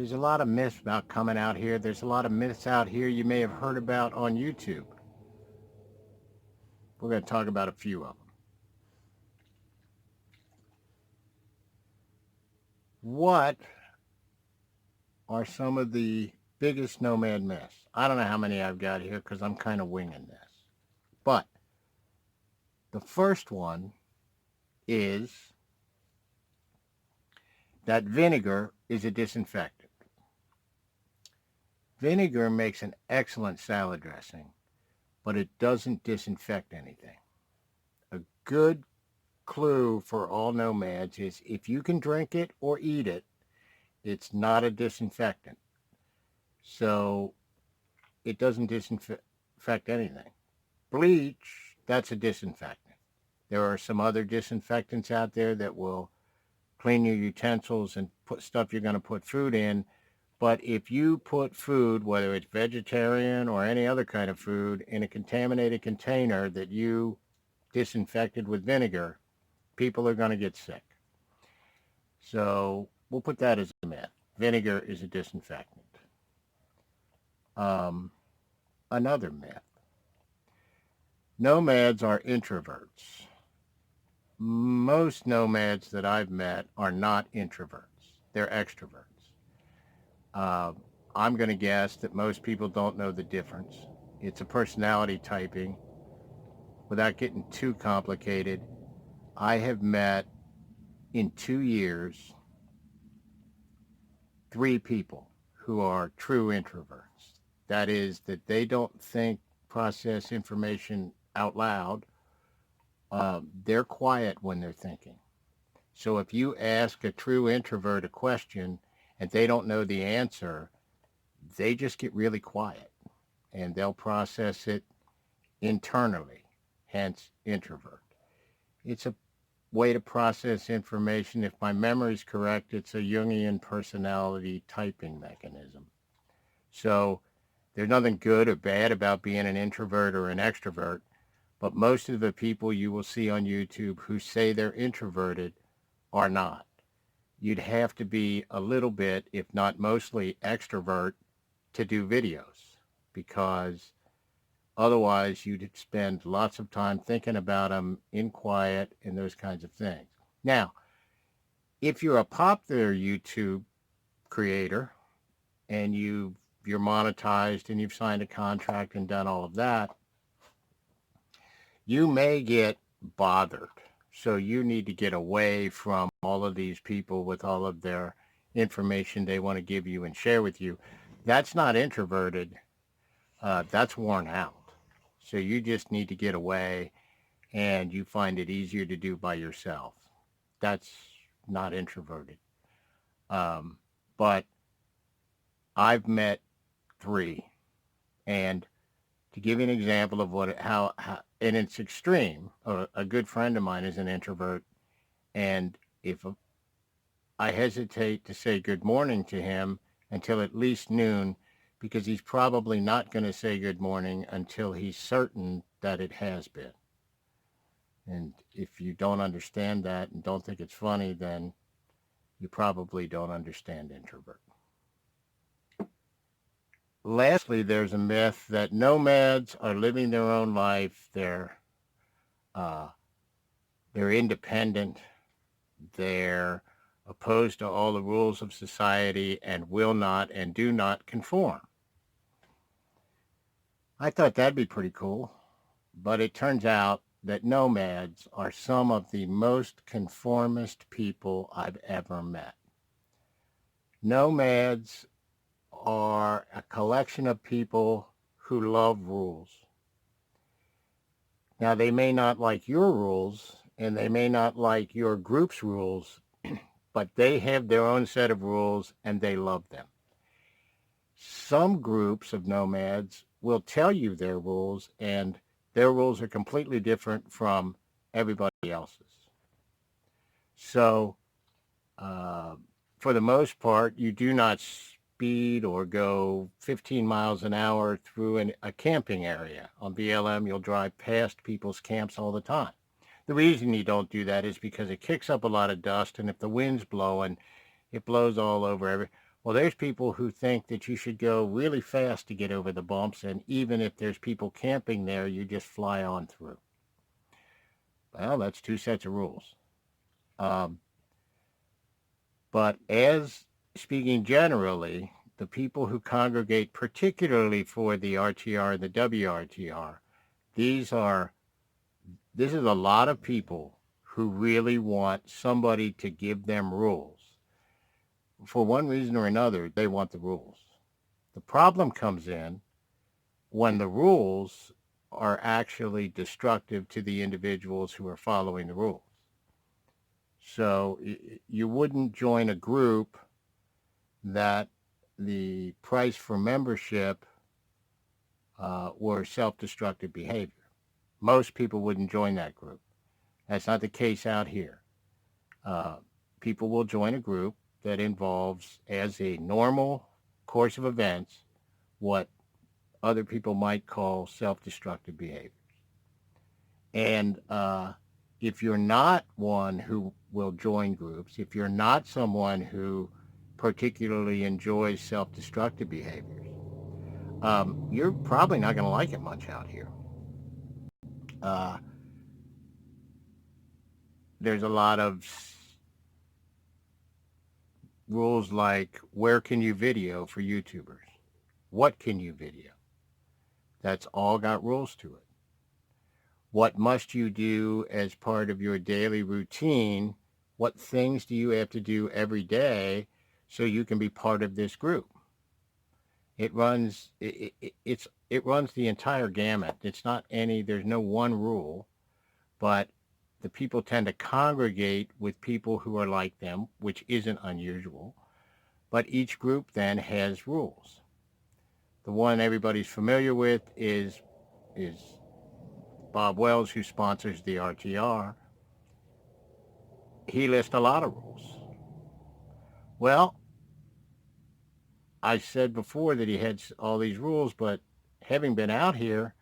There's a lot of myths about coming out here. There's a lot of myths out here you may have heard about on YouTube. We're going to talk about a few of them. What are some of the biggest nomad myths? I don't know how many I've got here because I'm kind of winging this. But the first one is that vinegar is a disinfectant. Vinegar makes an excellent salad dressing, but it doesn't disinfect anything. A good clue for all nomads is if you can drink it or eat it, it's not a disinfectant. So it doesn't disinfect anything. Bleach, that's a disinfectant. There are some other disinfectants out there that will clean your utensils and put stuff you're going to put food in. But if you put food, whether it's vegetarian or any other kind of food, in a contaminated container that you disinfected with vinegar, people are going to get sick. So we'll put that as a myth. Vinegar is a disinfectant. Um, Another myth. Nomads are introverts. Most nomads that I've met are not introverts. They're extroverts. Uh, I'm going to guess that most people don't know the difference. It's a personality typing. Without getting too complicated, I have met in 2 years 3 people who are true introverts. That is, that they don't think, process information out loud. They're quiet when they're thinking. So if you ask a true introvert a question and they don't know the answer, they just get really quiet and they'll process it internally, hence introvert. It's a way to process information. If my memory is correct, it's a Jungian personality typing mechanism. So there's nothing good or bad about being an introvert or an extrovert, but most of the people you will see on YouTube who say they're introverted are not. You'd have to be a little bit, if not mostly, extrovert to do videos because otherwise you'd spend lots of time thinking about them in quiet and those kinds of things. Now, if you're a popular YouTube creator and you're monetized and you've signed a contract and done all of that, you may get bothered. So you need to get away from all of these people with all of their information they want to give you and share with you. That's not introverted. That's worn out. So you just need to get away and you find it easier to do by yourself. That's not introverted. But I've met 3. And to give you an example of how and it's extreme, a good friend of mine is an introvert. And if I hesitate to say good morning to him until at least noon, because he's probably not going to say good morning until he's certain that it has been. And if you don't understand that and don't think it's funny, then you probably don't understand introvert. Lastly, there's a myth that nomads are living their own life. Uh, they're independent. They're opposed to all the rules of society and will not and do not conform. I thought that'd be pretty cool, but it turns out that nomads are some of the most conformist people I've ever met. Nomads are a collection of people who love rules. Now, they may not like your rules and they may not like your group's rules, but they have their own set of rules and they love them. Some groups of nomads will tell you their rules and their rules are completely different from everybody else's. So, uh, for the most part, you do not speed or go 15 miles an hour through a camping area. On BLM, you'll drive past people's camps all the time. The reason you don't do that is because it kicks up a lot of dust, and if the wind's blowing, it blows all over Well, there's people who think that you should go really fast to get over the bumps, and even if there's people camping there, you just fly on through. Well, that's two sets of rules. Um, but as speaking generally, the people who congregate particularly for the RTR and the WRTR, these are this is a lot of people who really want somebody to give them rules. For one reason or another, they want the rules. The problem comes in when the rules are actually destructive to the individuals who are following the rules. So you wouldn't join a group that the price for membership were self-destructive behavior. Most people wouldn't join that group. That's not the case out here. Uh, People will join a group that involves, as a normal course of events, what other people might call self-destructive behaviors. And if you're not one who will join groups, if you're not someone who particularly enjoys self-destructive behaviors, you're probably not going to like it much out here. Uh, there's a lot of rules like where can you video for YouTubers? What can you video? That's all got rules to it. What must you do as part of your daily routine? What things do you have to do every day so you can be part of this group? It runs it runs the entire gamut. It's not any there's no one rule, but the people tend to congregate with people who are like them, which isn't unusual. But each group then has rules. The one everybody's familiar with is Bob Wells, who sponsors the RTR. He lists a lot of rules. Well, I said before that he had all these rules, but having been out here,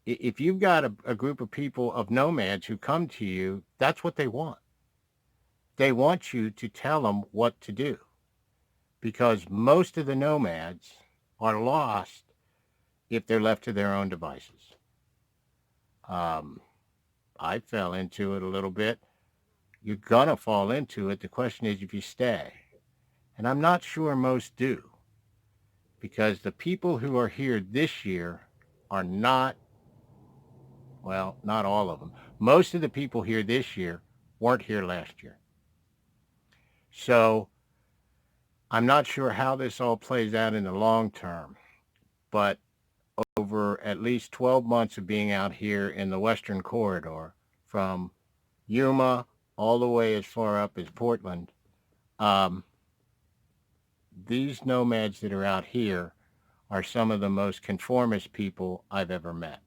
if you've got a group of people, of nomads who come to you, that's what they want. They want you to tell them what to do, because most of the nomads are lost if they're left to their own devices. I fell into it a little bit. You're going to fall into it. The question is if you stay. And I'm not sure most do, because the people who are here this year are not, well, not all of them. Most of the people here this year weren't here last year. So I'm not sure how this all plays out in the long term, but over at least 12 months of being out here in the Western Corridor, from Yuma all the way as far up as Portland, um, these nomads that are out here are some of the most conformist people I've ever met.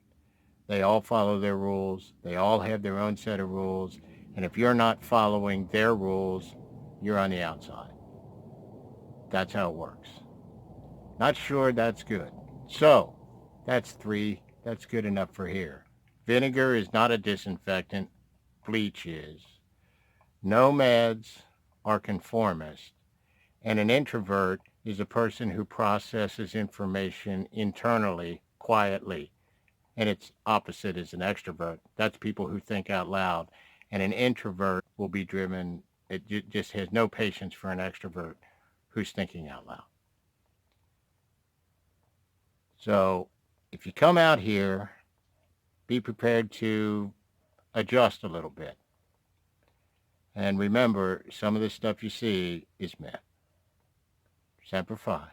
They all follow their rules. They all have their own set of rules. And if you're not following their rules, you're on the outside. That's how it works. Not sure that's good. So that's three. That's good enough for here. Vinegar is not a disinfectant. Bleach is. Nomads are conformists. And an introvert is a person who processes information internally, quietly. And its opposite is an extrovert. That's people who think out loud. And an introvert will be driven, it just has no patience for an extrovert who's thinking out loud. So if you come out here, be prepared to adjust a little bit. And remember, some of the stuff you see is myth. Semper Fi.